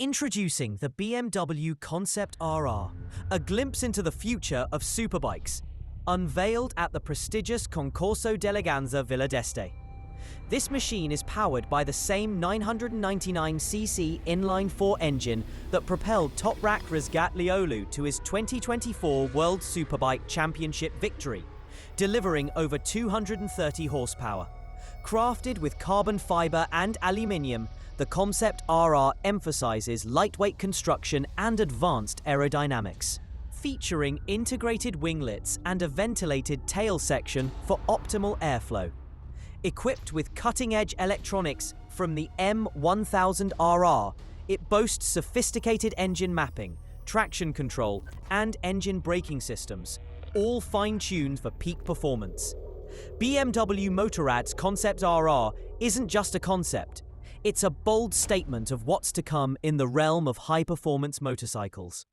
Introducing the BMW Concept RR, a glimpse into the future of superbikes, unveiled at the prestigious Concorso d'Eleganza Villa d'Este. This machine is powered by the same 999cc Inline-Four Engine that propelled Toprak Razgatlioglu to his 2024 World Superbike Championship victory, delivering over 230 horsepower. Crafted with carbon fiber and aluminium, the Concept RR emphasizes lightweight construction and advanced aerodynamics, featuring integrated winglets and a ventilated tail section for optimal airflow. Equipped with cutting-edge electronics from the M1000RR, it boasts sophisticated engine mapping, traction control, and engine braking systems, all fine-tuned for peak performance. BMW Motorrad's Concept RR isn't just a concept. It's a bold statement of what's to come in the realm of high-performance motorcycles.